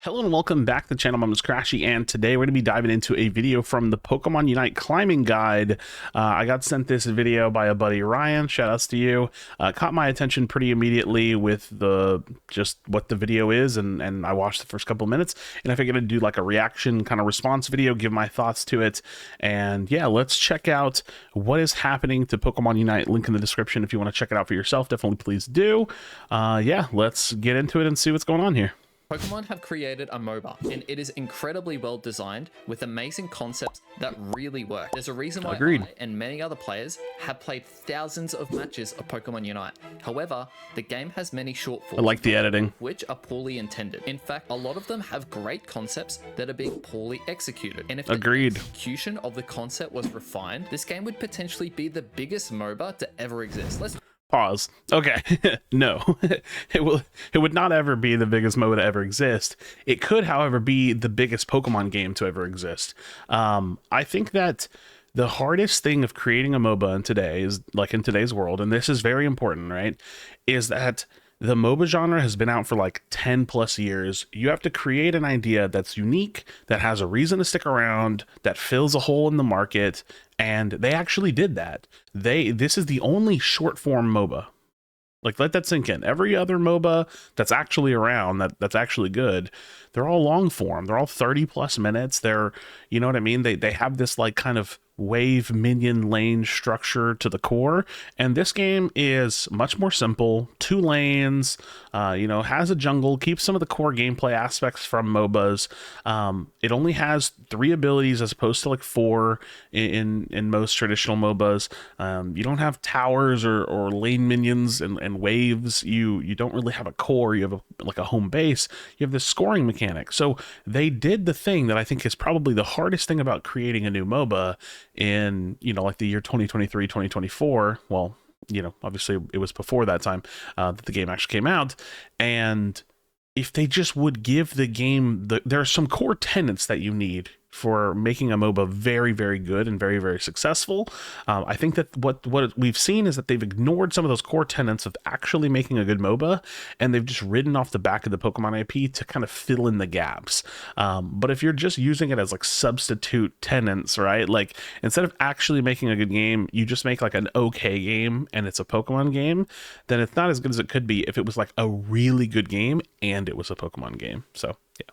Hello and welcome back to the channel. My name is Krashy, and today we're going to be diving into a video from the Pokemon Unite climbing guide. I got sent this video by a buddy, Ryan. Shout outs to you. Caught my attention pretty immediately with just what the video is, and I watched the first couple of minutes, and I figured I'd do like a reaction kind of response video, give my thoughts to it, and yeah, let's check out what is happening to Pokemon Unite. Link in the description if you want to check it out for yourself. Definitely please do. Yeah, let's get into it and see what's going on here. Pokemon have created a MOBA, and it is incredibly well designed with amazing concepts that really work. There's a reason why I and many other players have played thousands of matches of Pokemon Unite. However, the game has many shortfalls. I like the editing, which are poorly intended. In fact, a lot of them have great concepts that are being poorly executed. And if the execution of the concept was refined, this game would potentially be the biggest MOBA to ever exist. Let's pause. Okay. No, it would not ever be the biggest MOBA to ever exist. It could, however, be the biggest Pokemon game to ever exist. I think that the hardest thing of creating a MOBA in today's world, and this is very important, right, is that the MOBA genre has been out for like 10 plus years. You have to create an idea that's unique, that has a reason to stick around, that fills a hole in the market, and they actually did that. This is the only short form MOBA. Like, let that sink in. Every other MOBA that's actually around, that's actually good, they're all long form. They're all 30 plus minutes. They're, you know what I mean? They have this like kind of wave minion lane structure to the core, and this game is much more simple. 2 lanes, has a jungle, keeps some of the core gameplay aspects from MOBAs. It only has 3 abilities as opposed to like 4 in most traditional MOBAs. You don't have towers or lane minions and waves. You don't really have a core. You have like a home base. You have this scoring mechanic. So they did the thing that I think is probably the hardest thing about creating a new MOBA in, like the year 2023, 2024. Well, obviously it was before that time that the game actually came out. And if they just would give the game, there are some core tenets that you need for making a MOBA very, very good and very, very successful. I think that what we've seen is that they've ignored some of those core tenets of actually making a good MOBA, and they've just ridden off the back of the Pokemon IP to kind of fill in the gaps. But if you're just using it as like substitute tenets, right? Like, instead of actually making a good game, you just make like an okay game and it's a Pokemon game, then it's not as good as it could be if it was like a really good game and it was a Pokemon game. So, yeah.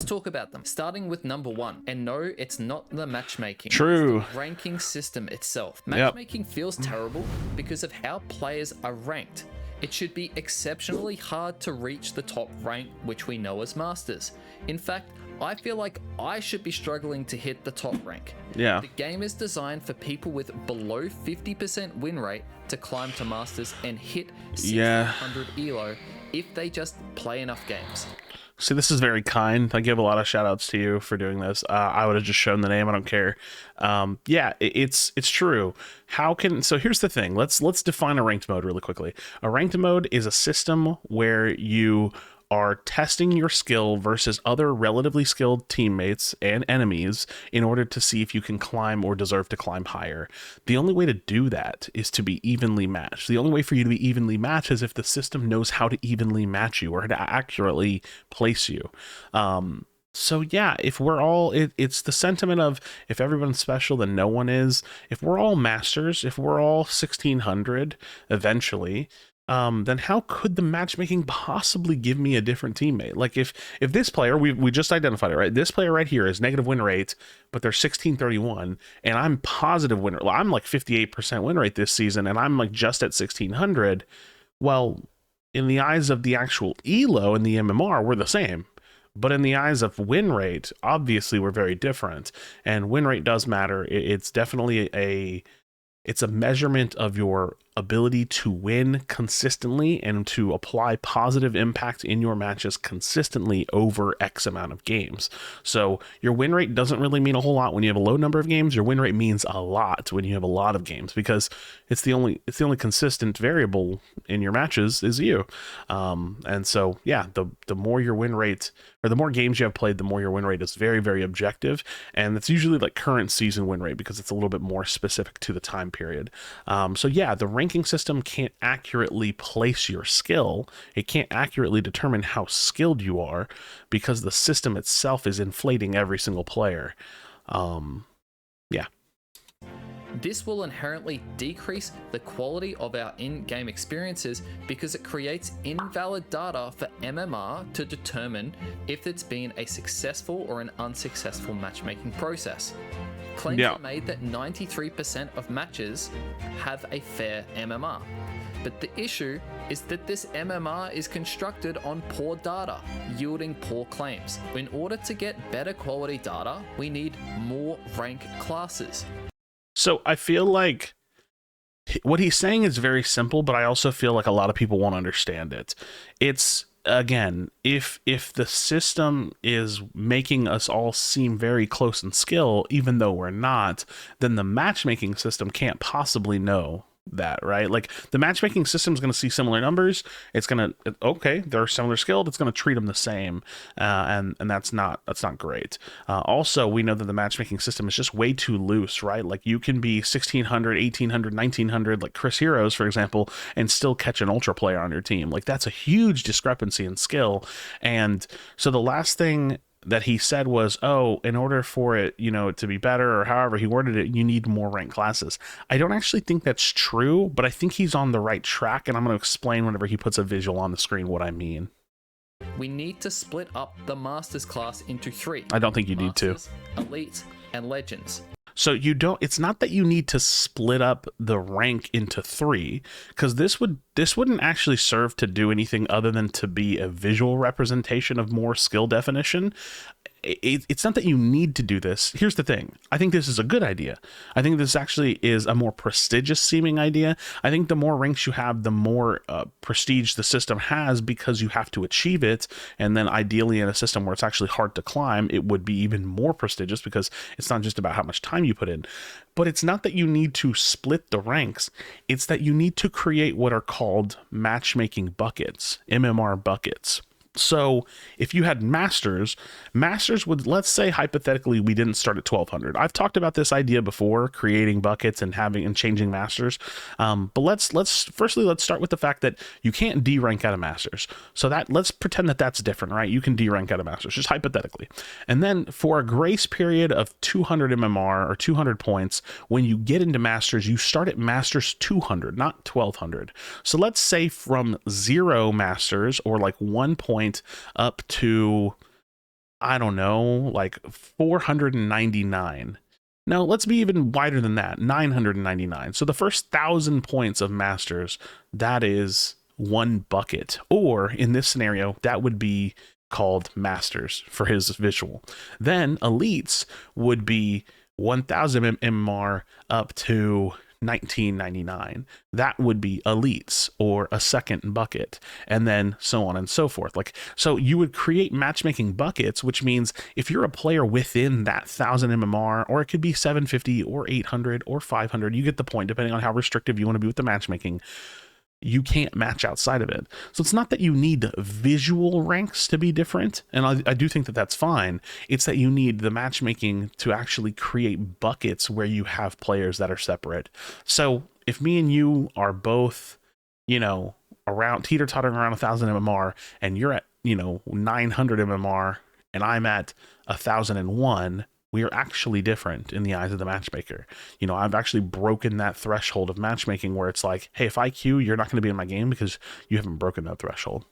Let's talk about them, starting with number 1. And no, it's not the matchmaking. True. It's the ranking system itself. Matchmaking feels terrible because of how players are ranked. It should be exceptionally hard to reach the top rank, which we know as Masters. In fact, I feel like I should be struggling to hit the top rank. Yeah. The game is designed for people with below 50% win rate to climb to Masters and hit 600 ELO if they just play enough games. See, this is very kind. I give a lot of shout outs to you for doing this. I would have just shown the name. I don't care. Yeah, it's true. So here's the thing. Let's define a ranked mode really quickly. A ranked mode is a system where you are testing your skill versus other relatively skilled teammates and enemies in order to see if you can climb or deserve to climb higher. The only way to do that is to be evenly matched. The only way for you to be evenly matched is if the system knows how to evenly match you or to accurately place you. So yeah, if we're all, it's the sentiment of if everyone's special, then no one is. If we're all masters, if we're all 1600 eventually, then how could the matchmaking possibly give me a different teammate? Like if this player, we just identified it, right? This player right here is negative win rate, but they're 1631, and I'm positive win rate. I'm like 58% win rate this season, and I'm like just at 1600. Well, in the eyes of the actual ELO and the MMR, we're the same. But in the eyes of win rate, obviously we're very different. And win rate does matter. It's definitely it's a measurement of your ability to win consistently and to apply positive impact in your matches consistently over X amount of games. So your win rate doesn't really mean a whole lot when you have a low number of games. Your win rate means a lot when you have a lot of games, because it's the only consistent variable in your matches is you. And so yeah, the more your win rate, or the more games you have played, the more your win rate is very, very objective. And it's usually like current season win rate because it's a little bit more specific to the time period. So yeah, the ranking system can't accurately place your skill. It can't accurately determine how skilled you are because the system itself is inflating every single player. Yeah. This will inherently decrease the quality of our in-game experiences because it creates invalid data for MMR to determine if it's been a successful or an unsuccessful matchmaking process. Claims are made that 93% of matches have a fair MMR. But the issue is that this MMR is constructed on poor data, yielding poor claims. In order to get better quality data, we need more rank classes. So I feel like what he's saying is very simple, but I also feel like a lot of people won't understand it. It's, again, if the system is making us all seem very close in skill, even though we're not, then the matchmaking system can't possibly know that, right? Like, the matchmaking system is going to see similar numbers. It's going to, okay, they're similar skilled. It's going to treat them the same, and that's not great. Also, we know that the matchmaking system is just way too loose, right? Like, you can be 1600, 1800, 1900, like Chris Heroes, for example, and still catch an ultra player on your team. Like, that's a huge discrepancy in skill. And so the last thing that he said was, oh, in order for it, to be better, or however he worded it, you need more ranked classes. I don't actually think that's true, but I think he's on the right track, and I'm going to explain whenever he puts a visual on the screen what I mean. We need to split up the Masters class into 3. I don't think you need to. Masters, Elite, and Legends. So it's not that you need to split up the rank into 3, because this wouldn't actually serve to do anything other than to be a visual representation of more skill definition. It's not that you need to do this. Here's the thing. I think this is a good idea. I think this actually is a more prestigious seeming idea. I think the more ranks you have, the more prestige the system has, because you have to achieve it. And then ideally in a system where it's actually hard to climb, it would be even more prestigious because it's not just about how much time you put in. But it's not that you need to split the ranks. It's that you need to create what are called matchmaking buckets, MMR buckets. So if you had masters would, let's say hypothetically we didn't start at 1200. I've talked about this idea before, creating buckets and changing masters. But let's start with the fact that you can't D-rank out of masters. So let's pretend that that's different, right? You can D-rank out of masters, just hypothetically. And then for a grace period of 200 MMR or 200 points, when you get into masters, you start at masters 200, not 1200. So let's say from 0 masters, or like 1 point, up to, I don't know, like 499. No, let's be even wider than that, 999. So the first 1,000 points of masters, that is 1 bucket. Or in this scenario, that would be called masters for his visual. Then elites would be 1,000 MMR up to 1999. That would be elites, or a second bucket, and then so on and so forth. So you would create matchmaking buckets, which means if you're a player within that 1,000 MMR, or it could be 750 or 800 or 500, you get the point, depending on how restrictive you want to be with the matchmaking. You can't match outside of it. So it's not that you need visual ranks to be different, and I do think that that's fine. It's that you need the matchmaking to actually create buckets where you have players that are separate. So if me and you are both, around teeter-tottering around 1,000 MMR, and you're at, 900 MMR, and I'm at 1,001, we are actually different in the eyes of the matchmaker. I've actually broken that threshold of matchmaking where it's like, hey, if I queue, you're not going to be in my game because you haven't broken that threshold.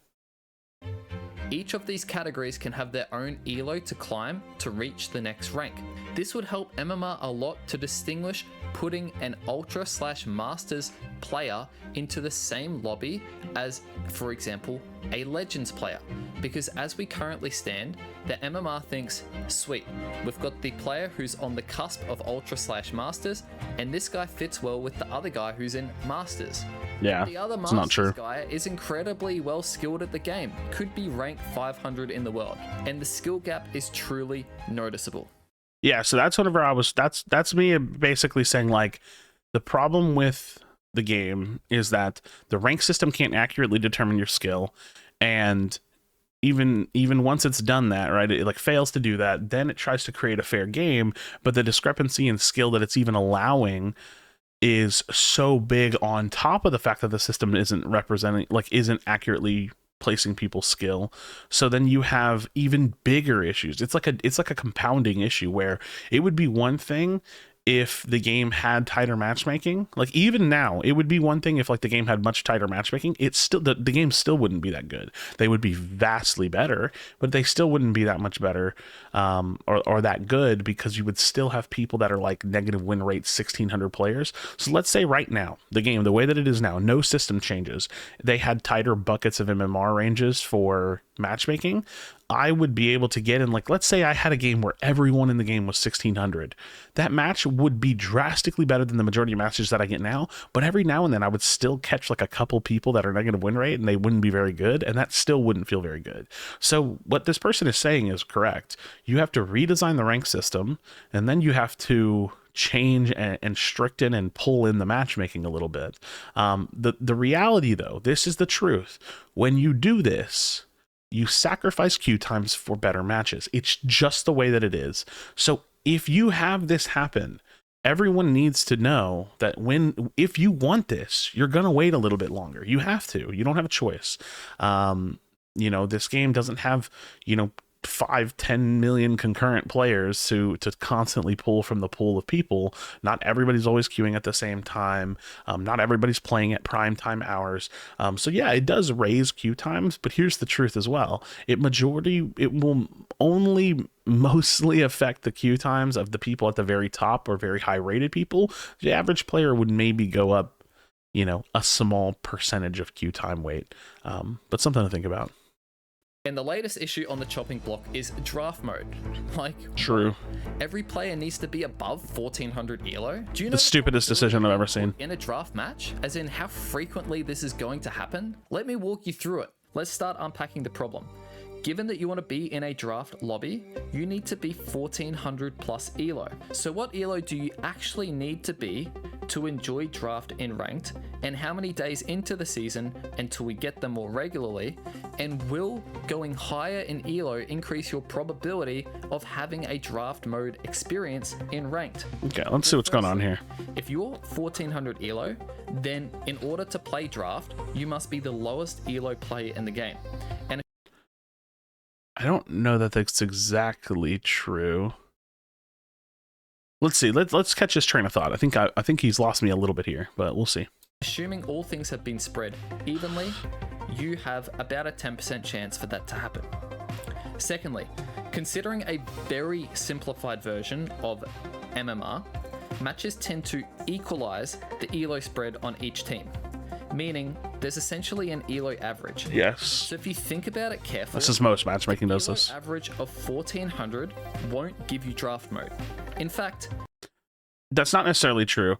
Each of these categories can have their own elo to climb to reach the next rank. This would help MMR a lot to distinguish putting an Ultra/Masters player into the same lobby as, for example, a Legends player. Because as we currently stand, the MMR thinks, sweet, we've got the player who's on the cusp of Ultra/Masters, and this guy fits well with the other guy who's in Masters. Yeah, the other Masters not true. Guy is incredibly well skilled at the game, could be ranked 500 in the world, and the skill gap is truly noticeable. Yeah, so that's whenever that's me basically saying, like, the problem with the game is that the rank system can't accurately determine your skill, and even once it's done that, right, it like fails to do that, then it tries to create a fair game, but the discrepancy in skill that it's even allowing is so big on top of the fact that the system isn't representing, like, isn't accurately placing people's skill. So then you have even bigger issues. It's like a compounding issue where it would be one thing if the game had tighter matchmaking. Like, even now, it would be one thing if, like, the game had much tighter matchmaking. It's still, the game still wouldn't be that good. They would be vastly better, but they still wouldn't be that much better, or that good, because you would still have people that are like negative win rate 1600 players. So let's say right now, the game, the way that it is now, no system changes, they had tighter buckets of MMR ranges for matchmaking. I would be able to get in, like, let's say I had a game where everyone in the game was 1600. That match would be drastically better than the majority of matches that I get now, but every now and then I would still catch like a couple people that are negative win rate and they wouldn't be very good, and that still wouldn't feel very good. So what this person is saying is correct. You have to redesign the rank system, and then you have to change and stricten and pull in the matchmaking a little bit. The reality, though, this is the truth. When you do this, you sacrifice queue times for better matches. It's just the way that it is. So if you have this happen, everyone needs to know that if you want this, you're going to wait a little bit longer. You have to. You don't have a choice. This game doesn't have, 5-10 million concurrent players to constantly pull from the pool of people. Not everybody's always queuing at the same time. Not everybody's playing at prime time hours. So yeah, it does raise queue times, but here's the truth as well. It will only mostly affect the queue times of the people at the very top or very high rated people. The average player would maybe go up, a small percentage of queue time wait. But something to think about. And the latest issue on the chopping block is draft mode. Like, true. Every player needs to be above 1400 ELO. Do you know the stupidest decision I've ever seen in a draft match? As in how frequently this is going to happen? Let me walk you through it. Let's start unpacking the problem. Given that you want to be in a draft lobby, you need to be 1400 plus ELO. So what ELO do you actually need to be to enjoy draft in ranked, and how many days into the season until we get them more regularly? And will going higher in ELO increase your probability of having a draft mode experience in ranked? Okay, let's see what's going on here. If you're 1400 ELO, then in order to play draft, you must be the lowest ELO player in the game. And I don't know that that's exactly true. Let's see. Let's catch this train of thought. I think he's lost me a little bit here, but we'll see. Assuming all things have been spread evenly, you have about a 10% chance for that to happen. Secondly, considering a very simplified version of MMR, matches tend to equalize the ELO spread on each team, meaning there's essentially an ELO average. Yes. So if you think about it carefully, this is most matchmaking does the this. Average of 1400 won't give you draft mode. In fact, that's not necessarily true.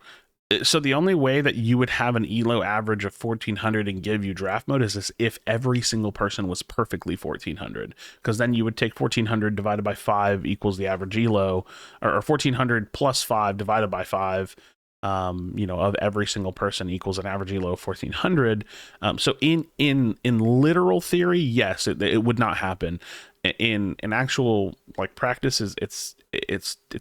So the only way that you would have an ELO average of 1400 and give you draft mode is if every single person was perfectly 1400, because then you would take 1400 divided by 5 equals the average ELO, or 1400 plus 5 divided by 5 of every single person equals an average ELO of 1400. So in literal theory, yes, it would not happen. In actual like practice, it's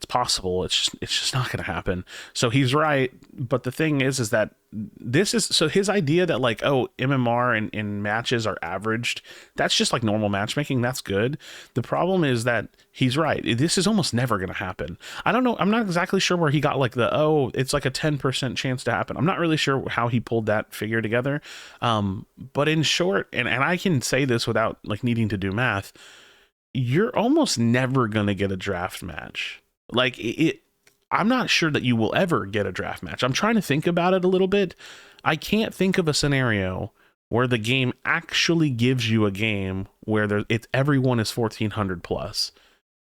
possible. It's just not going to happen. So he's right. But the thing is that this is, so his idea that like, oh, MMR in matches are averaged, that's just like normal matchmaking. That's good. The problem is that he's right. This is almost never going to happen. I don't know. I'm not exactly sure where he got like it's like a 10% chance to happen. I'm not really sure how he pulled that figure together. But in short, and I can say this without like needing to do math, you're almost never going to get a draft match. Like I'm not sure that you will ever get a draft match. I'm trying to think about it a little bit. I can't think of a scenario where the game actually gives you a game where everyone is 1400 plus.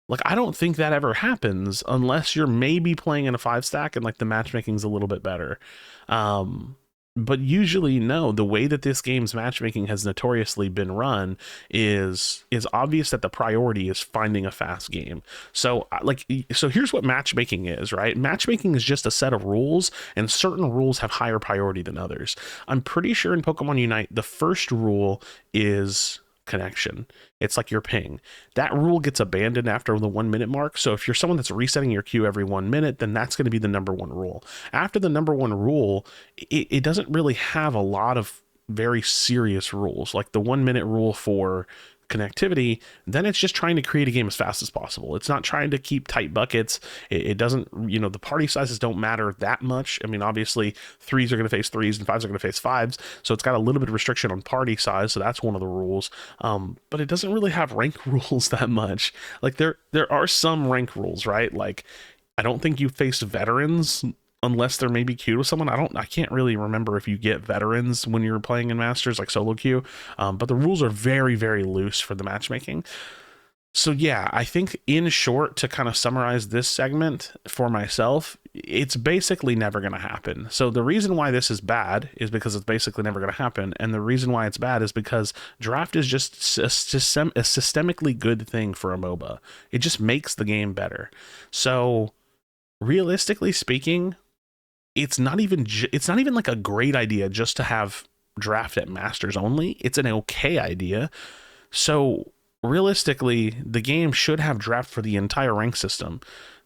Like, I don't think that ever happens unless you're maybe playing in a 5-stack and like the matchmaking's a little bit better. But usually, no, the way that this game's matchmaking has notoriously been run is obvious that the priority is finding a fast game. So here's what matchmaking is, right? Matchmaking is just a set of rules, and certain rules have higher priority than others. I'm pretty sure in Pokemon Unite, the first rule is connection. It's like your ping. That rule gets abandoned after the 1 minute mark. So if you're someone that's resetting your queue every 1 minute, then that's going to be the number one rule. After the number one rule, it doesn't really have a lot of very serious rules, like the 1 minute rule for connectivity. Then it's just trying to create a game as fast as possible. It's not trying to keep tight buckets. It doesn't, you know, the party sizes don't matter that much. I mean, obviously threes are going to face threes and fives are going to face fives, so it's got a little bit of restriction on party size, so that's one of the rules. But it doesn't really have rank rules that much. Like there are some rank rules, right? Like I don't think you face veterans unless they're maybe queued with someone. I can't really remember if you get veterans when you're playing in Masters, like solo queue. But the rules are very, very loose for the matchmaking. So yeah, I think in short, to kind of summarize this segment for myself, it's basically never going to happen. So the reason why this is bad is because it's basically never going to happen. And the reason why it's bad is because draft is just a systemically good thing for a MOBA. It just makes the game better. So realistically speaking, it's not even like a great idea just to have draft at Masters only. It's an okay idea. So realistically, the game should have draft for the entire rank system.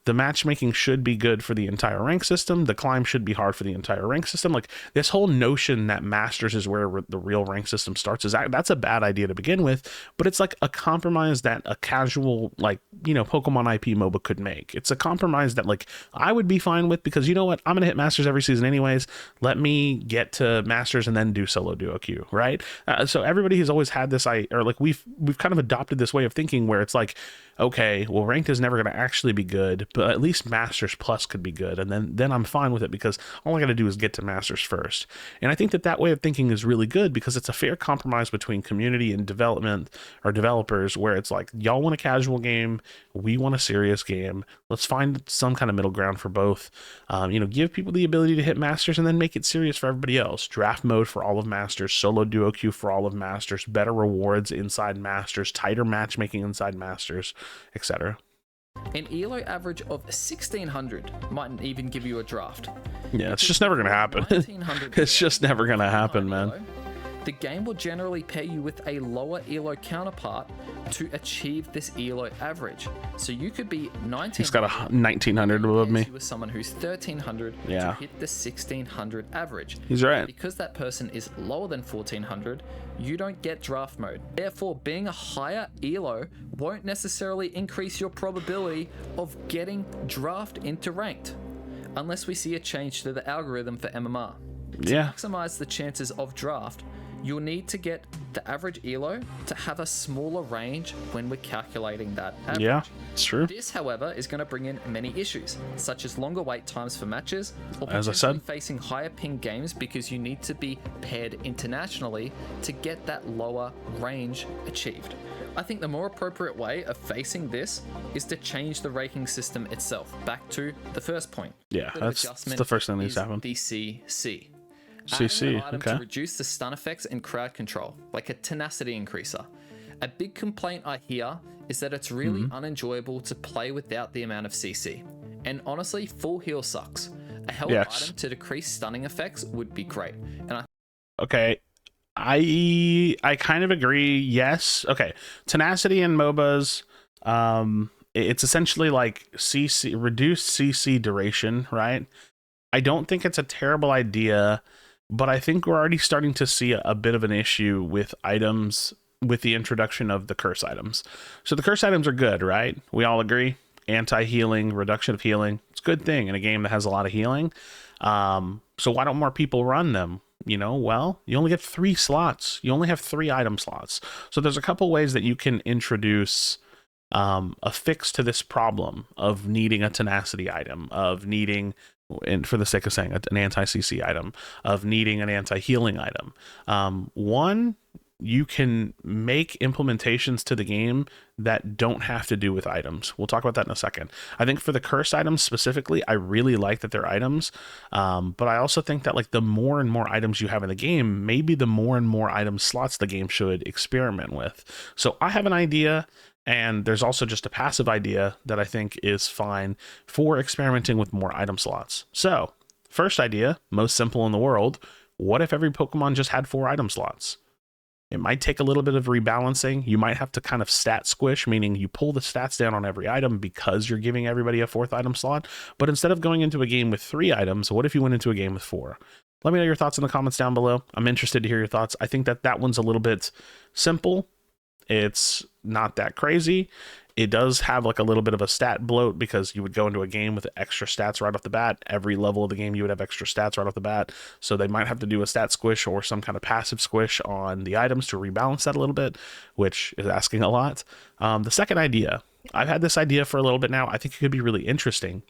The matchmaking should be good for the entire rank system. The climb should be hard for the entire rank system. Like this whole notion that Masters is where the real rank system starts that's a bad idea to begin with, but it's like a compromise that a casual, like, you know, Pokemon IP MOBA could make. It's a compromise that like I would be fine with, because you know what? I'm going to hit Masters every season anyways. Let me get to Masters and then do solo duo queue, right? So everybody has always had this, we've kind of adopted this way of thinking where it's like, okay, well, ranked is never going to actually be good, but at least Masters Plus could be good, and then I'm fine with it because all I got to do is get to Masters first. And I think that way of thinking is really good because it's a fair compromise between community and development or developers, where it's like, y'all want a casual game, we want a serious game. Let's find some kind of middle ground for both. You know, give people the ability to hit Masters and then make it serious for everybody else. Draft mode for all of Masters, solo duo queue for all of Masters, better rewards inside Masters, tighter matchmaking inside Masters, etc. An ELO average of 1600 mightn't even give you a draft. Yeah, it's just never going to happen. It's just never going to happen, man. The game will generally pair you with a lower ELO counterpart to achieve this ELO average. So you could be 1900. He's got a 1900 above me. With someone who's 1300 to hit the 1600 average. He's right. Because that person is lower than 1400, you don't get draft mode. Therefore, being a higher ELO won't necessarily increase your probability of getting draft into ranked, unless we see a change to the algorithm for MMR. To maximize the chances of draft, you'll need to get the average ELO to have a smaller range when we're calculating that average. Yeah, it's true. This, however, is going to bring in many issues, such as longer wait times for matches, or as I said, facing higher ping games because you need to be paired internationally to get that lower range achieved. I think the more appropriate way of facing this is to change the ranking system itself. Back to the first point. Yeah, that's the first thing that needs to happen. The CC. CC, okay. To reduce the stun effects and crowd control, like a tenacity increaser. A big complaint I hear is that it's really unenjoyable to play without the amount of CC. And honestly, full heal sucks. A health item to decrease stunning effects would be great. And I kind of agree. Yes. Okay. Tenacity in MOBAs, it's essentially like CC, reduced CC duration, right? I don't think it's a terrible idea, but I think we're already starting to see a bit of an issue with items with the introduction of the curse items. So the curse items are good, right? We all agree. Anti-healing, reduction of healing. It's a good thing in a game that has a lot of healing. So why don't more people run them? You know, well, you only get 3 slots. You only have 3 item slots. So there's a couple ways that you can introduce a fix to this problem of needing a tenacity item, of needing, and for the sake of saying an anti-CC item, of needing an anti-healing item. One, you can make implementations to the game that don't have to do with items. We'll talk about that in a second. I think for the curse items specifically, I really like that they're items, but I also think that like the more and more items you have in the game, maybe the more and more item slots the game should experiment with. So I have an idea, and there's also just a passive idea that I think is fine for experimenting with more item slots. So first idea, most simple in the world, what if every Pokemon just had 4 item slots? It might take a little bit of rebalancing. You might have to kind of stat squish, meaning you pull the stats down on every item because you're giving everybody a 4th item slot. But instead of going into a game with 3 items, what if you went into a game with 4? Let me know your thoughts in the comments down below. I'm interested to hear your thoughts. I think that one's a little bit simple. It's not that crazy. It does have like a little bit of a stat bloat because you would go into a game with extra stats right off the bat. Every level of the game, you would have extra stats right off the bat. So they might have to do a stat squish or some kind of passive squish on the items to rebalance that a little bit, which is asking a lot. The second idea, I've had this idea for a little bit now. I think it could be really interesting.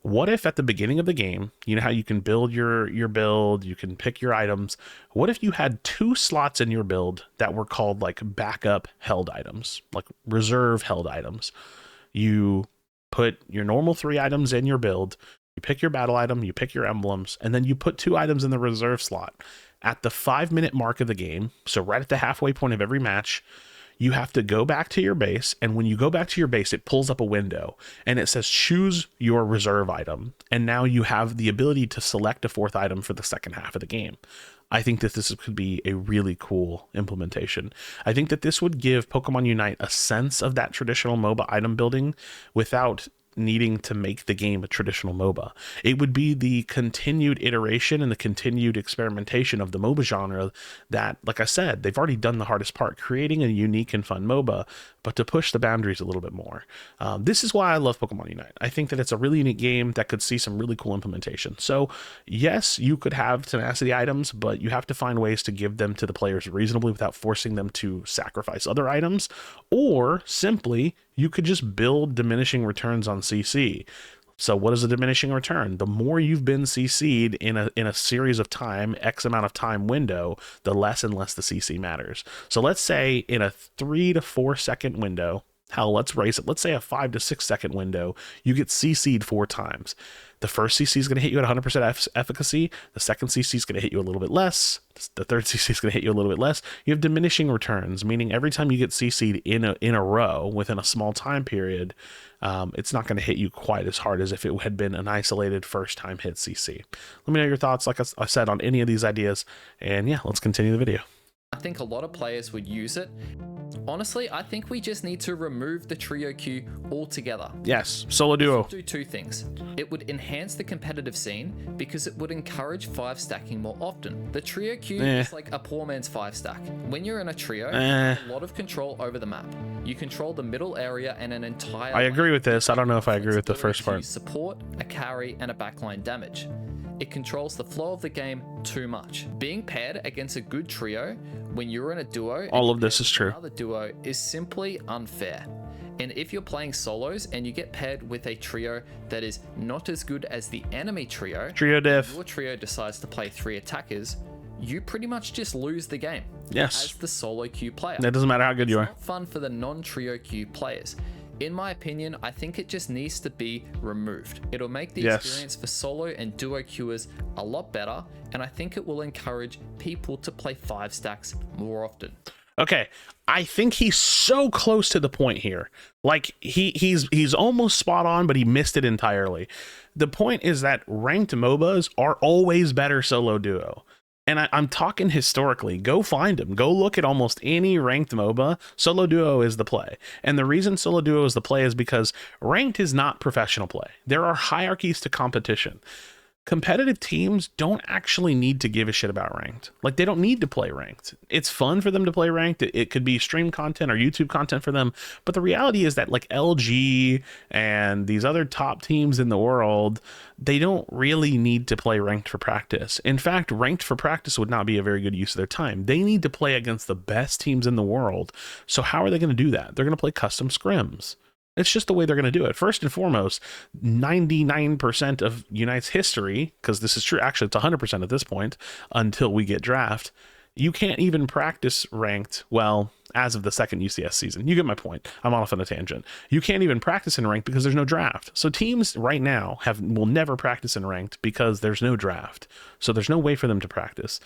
What if at the beginning of the game, you know how you can build your build, you can pick your items. What if you had 2 slots in your build that were called like backup held items, like reserve held items? You put your normal 3 items in your build, you pick your battle item, you pick your emblems, and then you put 2 items in the reserve slot. At the 5-minute mark of the game, so right at the halfway point of every match, you have to go back to your base, and when you go back to your base, it pulls up a window and it says choose your reserve item, and now you have the ability to select a 4th item for the second half of the game. I think that this could be a really cool implementation. I think that this would give Pokemon Unite a sense of that traditional MOBA item building without needing to make the game a traditional MOBA. It would be the continued iteration and the continued experimentation of the MOBA genre that, like I said, they've already done the hardest part, creating a unique and fun MOBA, but to push the boundaries a little bit more. This is why I love Pokemon Unite. I think that it's a really unique game that could see some really cool implementation. So yes, you could have tenacity items, but you have to find ways to give them to the players reasonably without forcing them to sacrifice other items, or simply you could just build diminishing returns on CC. So what is a diminishing return? The more you've been CC'd in a series of time, X amount of time window, the less and less the CC matters. So let's say in a 3 to 4 second window, hell, let's raise it. Let's say a 5 to 6 second window, you get CC'd 4 times. The first CC is going to hit you at 100% efficacy. The second CC is going to hit you a little bit less. The third CC is going to hit you a little bit less. You have diminishing returns, meaning every time you get CC'd in a row within a small time period, it's not going to hit you quite as hard as if it had been an isolated first time hit CC. Let me know your thoughts, like I said, on any of these ideas. And yeah, let's continue the video. I think a lot of players would use it. Honestly, I think we just need to remove the trio queue altogether. Yes, solo duo. Do 2 things. It would enhance the competitive scene because it would encourage 5 stacking more often. The trio queue is like a poor man's 5 stack. When you're in a trio, you have a lot of control over the map. You control the middle area and an entire... I agree with this. I don't know if I agree with the first part. Support, a carry, and a backline damage. It controls the flow of the game too much. Being paired against a good trio when you're in a duo, all of this is true. Another duo is simply unfair. And if you're playing solos and you get paired with a trio that is not as good as the enemy trio, your trio decides to play 3 attackers, you pretty much just lose the game. Yes. As the solo queue player. It doesn't matter how good you are. It's not fun for the non-trio queue players. In my opinion, I think it just needs to be removed. It'll make the experience for solo and duo queuers a lot better, and I think it will encourage people to play 5 stacks more often. Okay, I think he's so close to the point here. Like he's almost spot on, but he missed it entirely. The point is that ranked MOBAs are always better solo duo. And I'm talking historically. Go find them. Go look at almost any ranked MOBA. Solo duo is the play. And the reason solo duo is the play is because ranked is not professional play. There are hierarchies to competition. Competitive teams don't actually need to give a shit about ranked. Like, they don't need to play ranked. It's fun for them to play ranked. It could be stream content or YouTube content for them. But the reality is that, like, LG and these other top teams in the world, they don't really need to play ranked for practice. In fact, ranked for practice would not be a very good use of their time. They need to play against the best teams in the world. So how are they going to do that? They're going to play custom scrims. It's just the way they're going to do it. First and foremost, 99% of Unite's history, because this is true, actually it's 100% at this point, until we get draft, you can't even practice ranked, well, as of the second UCS season. You get my point. I'm off on a tangent. You can't even practice in ranked because there's no draft. So teams right now will never practice in ranked because there's no draft. So there's no way for them to practice.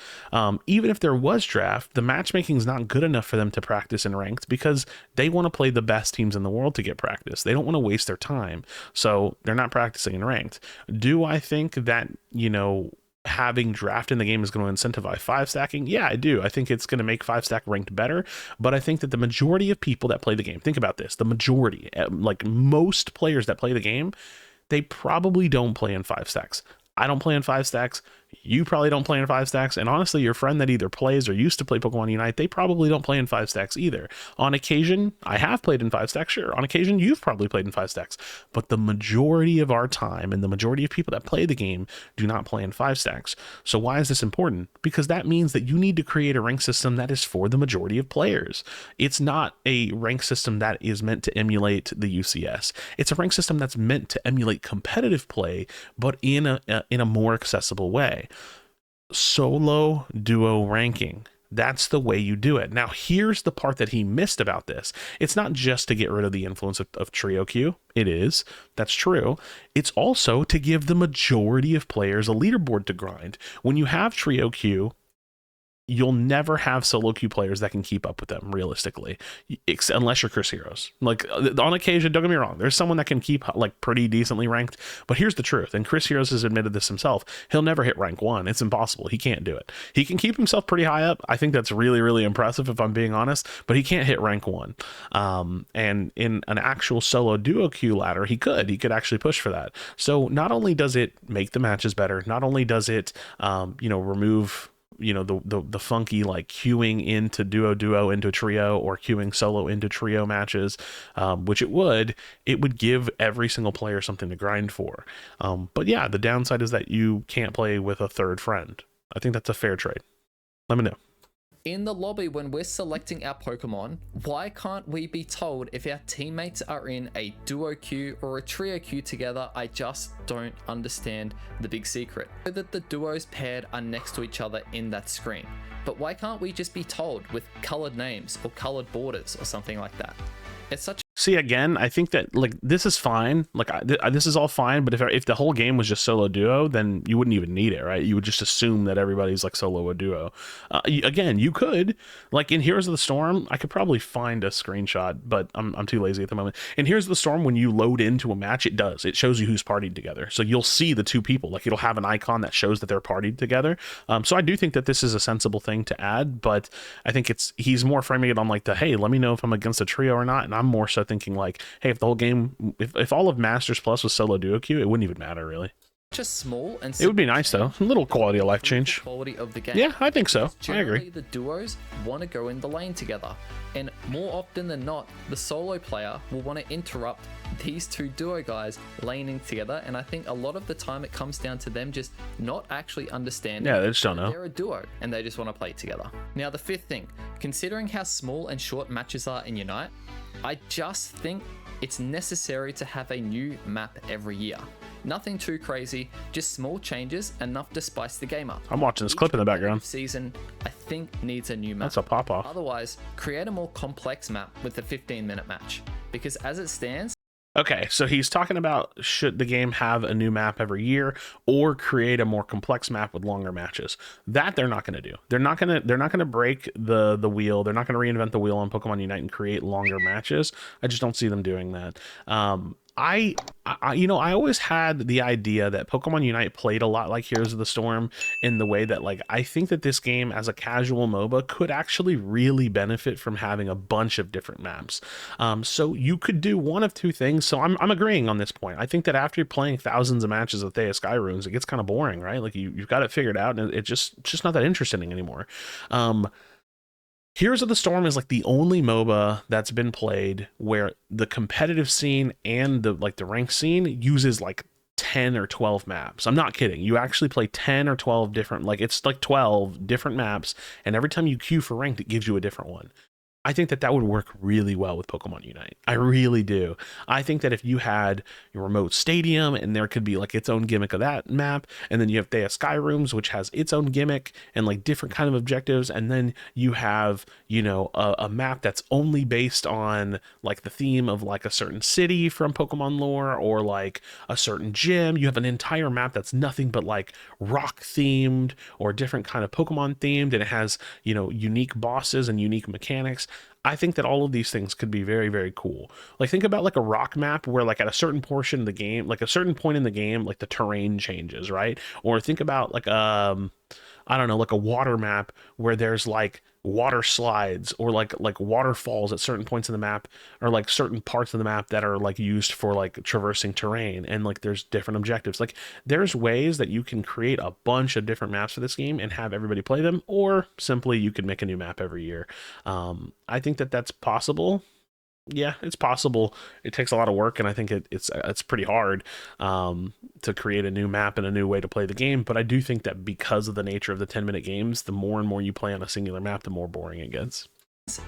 Even if there was draft, the matchmaking is not good enough for them to practice in ranked because they want to play the best teams in the world to get practice. They don't want to waste their time. So they're not practicing in ranked. Do I think that, you know, having draft in the game is going to incentivize 5-stacking? Yeah, I do. I think it's going to make 5-stack ranked better, but I think that the majority of people that play the game, think about this, the majority, like most players that play the game, they probably don't play in 5-stacks. I don't play in 5-stacks. You probably don't play in 5-stacks. And honestly, your friend that either plays or used to play Pokemon Unite, they probably don't play in 5-stacks either. On occasion, I have played in 5-stacks, sure. On occasion, you've probably played in 5-stacks. But the majority of our time and the majority of people that play the game do not play in 5-stacks. So why is this important? Because that means that you need to create a rank system that is for the majority of players. It's not a rank system that is meant to emulate the UCS. It's a rank system that's meant to emulate competitive play, but in a more accessible way. Solo duo ranking. That's the way you do it. Now, here's the part that he missed about this. It's not just to get rid of the influence of trio queue. It is. That's true. It's also to give the majority of players a leaderboard to grind. When you have trio queue, you'll never have solo queue players that can keep up with them realistically, unless you're Chris Heroes. Like on occasion, don't get me wrong, there's someone that can keep like pretty decently ranked, but here's the truth, and Chris Heroes has admitted this himself, he'll never hit rank 1. It's impossible. He can't do it. He can keep himself pretty high up. I think that's really, really impressive if I'm being honest, but he can't hit rank 1. And in an actual solo duo queue ladder, he could actually push for that. So not only does it make the matches better, not only does it remove the funky like queuing into duo into trio or queuing solo into trio matches, which it would give every single player something to grind for. But yeah, the downside is that you can't play with a third friend. I think that's a fair trade. Let me know. In the lobby, when we're selecting our Pokemon, why can't we be told if our teammates are in a duo queue or a trio queue together? I just don't understand the big secret. So that the duos paired are next to each other in that screen. But why can't we just be told with colored names or colored borders or something like that? It's such. See, again, I think that like this is fine. Like this is all fine. But if the whole game was just solo duo, then you wouldn't even need it, right? You would just assume that everybody's like solo or duo. Again, you could like in Heroes of the Storm. I could probably find a screenshot, but I'm too lazy at the moment. In Heroes of the Storm, when you load into a match, it shows you who's partied together. So you'll see the two people. Like it'll have an icon that shows that they're partied together. So I do think that this is a sensible thing to add, but I think he's more framing it on like hey, let me know if I'm against a trio or not, and I'm more so thinking like, hey, if the whole game, if all of Masters Plus was solo duo queue, it wouldn't even matter really. Just small and it would be nice though, a little quality of life change. Quality of the game. Yeah, I think so. I agree. The duos want to go in the lane together, and more often than not, the solo player will want to interrupt these two duo guys laning together, and I think a lot of the time it comes down to them just not actually understanding. Yeah, they just don't know. They're a duo and they just want to play together. Now, the fifth thing, considering how small and short matches are in Unite, I just think it's necessary to have a new map every year. Nothing too crazy, just small changes enough to spice the game up. I'm watching this clip in the background. Season, I think, needs a new map. That's a pop-off. Otherwise, create a more complex map with a 15-minute match. Because as it stands, okay, so he's talking about should the game have a new map every year or create a more complex map with longer matches. That they're not going to do. They're not going to break the wheel. They're not going to reinvent the wheel on Pokemon Unite and create longer matches. I just don't see them doing that. I always had the idea that Pokemon Unite played a lot like Heroes of the Storm in the way that like I think that this game as a casual MOBA could actually really benefit from having a bunch of different maps. So you could do one of two things. So I'm agreeing on this point. I think that after you're playing thousands of matches of Thea Sky Runes, it gets kind of boring, right? Like you've got it figured out and it's just not that interesting anymore. Heroes of the Storm is like the only MOBA that's been played where the competitive scene and the rank scene uses like 10 or 12 maps. I'm not kidding. You actually play 10 or 12 different, like it's like 12 different maps, and every time you queue for ranked, it gives you a different one. I think that would work really well with Pokemon Unite. I really do. I think that if you had your remote stadium and there could be like its own gimmick of that map, and then you have Thea Sky Rooms, which has its own gimmick and like different kind of objectives, and then you have, a map that's only based on like the theme of like a certain city from Pokemon lore or like a certain gym. You have an entire map that's nothing but like rock themed or different kind of Pokemon themed, and it has, unique bosses and unique mechanics. I think that all of these things could be very, very cool. Like think about like a rock map where like at a certain portion of the game, like a certain point in the game, like the terrain changes, right? Or think about like I don't know, like a water map where there's like water slides or like waterfalls at certain points in the map, or like certain parts of the map that are like used for like traversing terrain, and like there's different objectives. Like there's ways that you can create a bunch of different maps for this game and have everybody play them, or simply you could make a new map every year. I think that that's possible. Yeah, it's possible. It takes a lot of work, and I think it's pretty hard to create a new map and a new way to play the game. But I do think that because of the nature of the 10-minute games, the more and more you play on a singular map, the more boring it gets.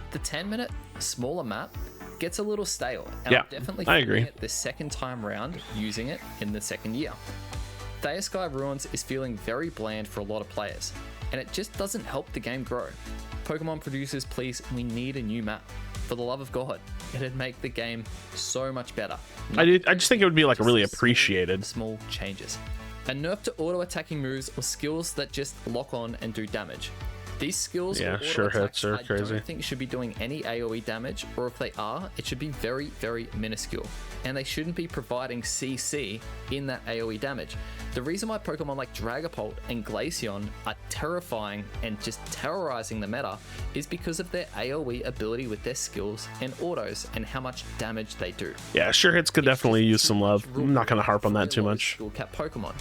The 10-minute smaller map gets a little stale, and Yeah, I'm definitely I feeling agree. it the second time round using it in the second year. Theia Sky Ruins is feeling very bland for a lot of players, and it just doesn't help the game grow. Pokemon producers, please, we need a new map. For the love of God, it'd make the game so much better. I just think it would be like really appreciated. Small changes. A nerf to auto-attacking moves or skills that just lock on and do damage. These skills, Yeah, or sure auto-attacks, hits are I crazy. don't think should be doing any AoE damage, or if they are, it should be very, very minuscule. And they shouldn't be providing CC in that AoE damage. The reason why Pokemon like Dragapult and Glaceon are terrifying and just terrorizing the meta is because of their AoE ability with their skills and autos and how much damage they do. Yeah, sure hits could definitely use some love. I'm not gonna harp on that too much. Skill cap Pokemon.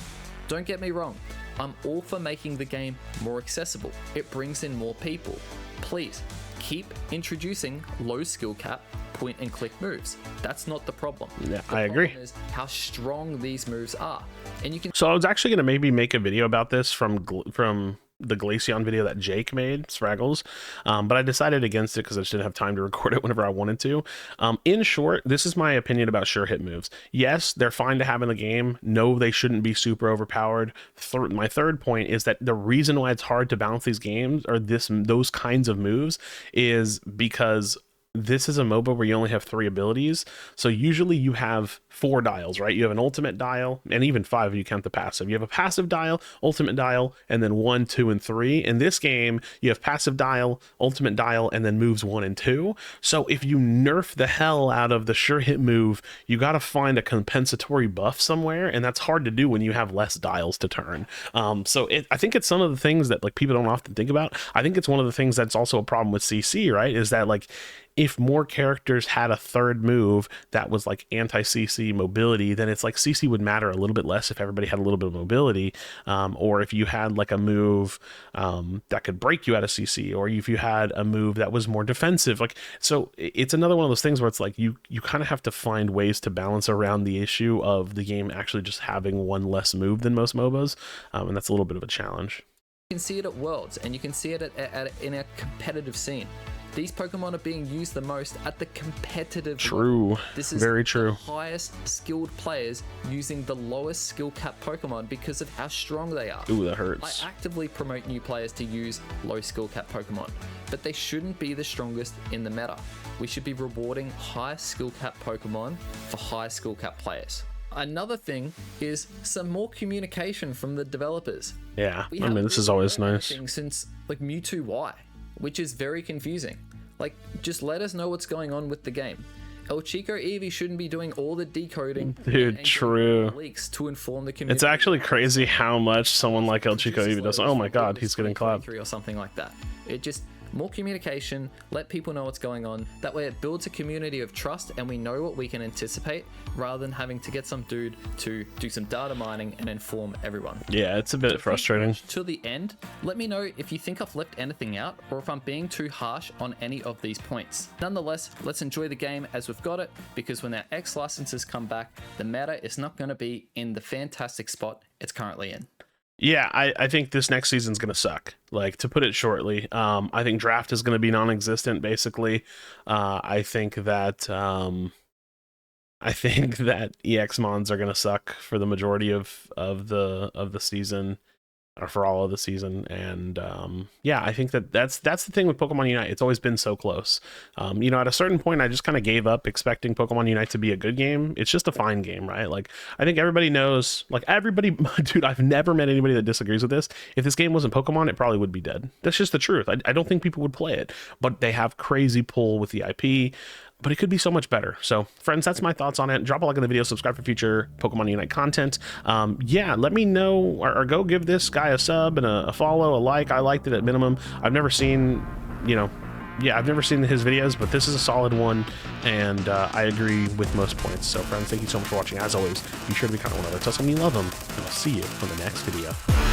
Don't get me wrong, I'm all for making the game more accessible. It brings in more people. Please, keep introducing low skill cap point and click moves. That's not the problem. Yeah, The I agree. problem is how strong these moves are. And you can So I was actually gonna maybe make a video about this from the Glaceon video that Jake made, Spraggles, but I decided against it because I just didn't have time to record it whenever I wanted to. In short, this is my opinion about sure hit moves. Yes, they're fine to have in the game. No, they shouldn't be super overpowered. My third point is that the reason why it's hard to balance these games or those kinds of moves is because this is a MOBA where you only have 3 abilities. So usually you have 4 dials, right? You have an ultimate dial, and even 5 if you count the passive. You have a passive dial, ultimate dial, and then 1, 2, and 3. In this game, you have passive dial, ultimate dial, and then moves 1 and 2. So if you nerf the hell out of the sure hit move, you got to find a compensatory buff somewhere, and that's hard to do when you have less dials to turn. I think it's some of the things that like people don't often think about. I think it's one of the things that's also a problem with CC, right? Is that like if more characters had a third move that was like anti-CC mobility, then it's like CC would matter a little bit less if everybody had a little bit of mobility, or if you had like a move that could break you out of CC, or if you had a move that was more defensive. Like, so it's another one of those things where it's like you kind of have to find ways to balance around the issue of the game actually just having one less move than most MOBAs, and that's a little bit of a challenge. You can see it at Worlds, and you can see it in a competitive scene. These Pokemon are being used the most at the competitive True. level. This is Very true. The highest skilled players using the lowest skill cap Pokemon because of how strong they are. Ooh, that hurts. I actively promote new players to use low skill cap Pokemon, but they shouldn't be the strongest in the meta. We should be rewarding high skill cap Pokemon for high skill cap players. Another thing is some more communication from the developers. Yeah, We I mean, haven't this is really always heard nice. anything since like Mewtwo Y, which is very confusing. Like, just let us know what's going on with the game. El Chico Eevee shouldn't be doing all the decoding Dude, and true. getting leaks to inform the community. It's actually crazy how much someone like El Chico Eevee does. Oh my god, he's getting clapped. Or something like that. It just more communication, let people know what's going on. That way it builds a community of trust and we know what we can anticipate rather than having to get some dude to do some data mining and inform everyone. Yeah, it's a bit frustrating. To the end, let me know if you think I've left anything out or if I'm being too harsh on any of these points. Nonetheless, let's enjoy the game as we've got it, because when our X licenses come back, the meta is not going to be in the fantastic spot it's currently in. Yeah, I think this next season's gonna suck. Like, to put it shortly, I think draft is gonna be non-existent. Basically, I think that EX mons are gonna suck for the majority of the season. for all of the season. And yeah, I think that's the thing with Pokemon Unite. It's always been so close. You know, at a certain point, I just kind of gave up expecting Pokemon Unite to be a good game. It's just a fine game, right? Like, I think everybody knows, like everybody, dude, I've never met anybody that disagrees with this. If this game wasn't Pokemon, it probably would be dead. That's just the truth. I don't think people would play it, but they have crazy pull with the IP. But it could be so much better. So, friends, that's my thoughts on it. Drop a like on the video, subscribe for future Pokemon Unite content. Yeah, let me know, or go give this guy a sub and a follow, a like. I liked it at minimum. I've never seen, you know, yeah, I've never seen his videos, but this is a solid one, and I agree with most points. So, friends, thank you so much for watching. As always, be sure to be kind of one another. Tell someone you love them, and I'll see you on the next video.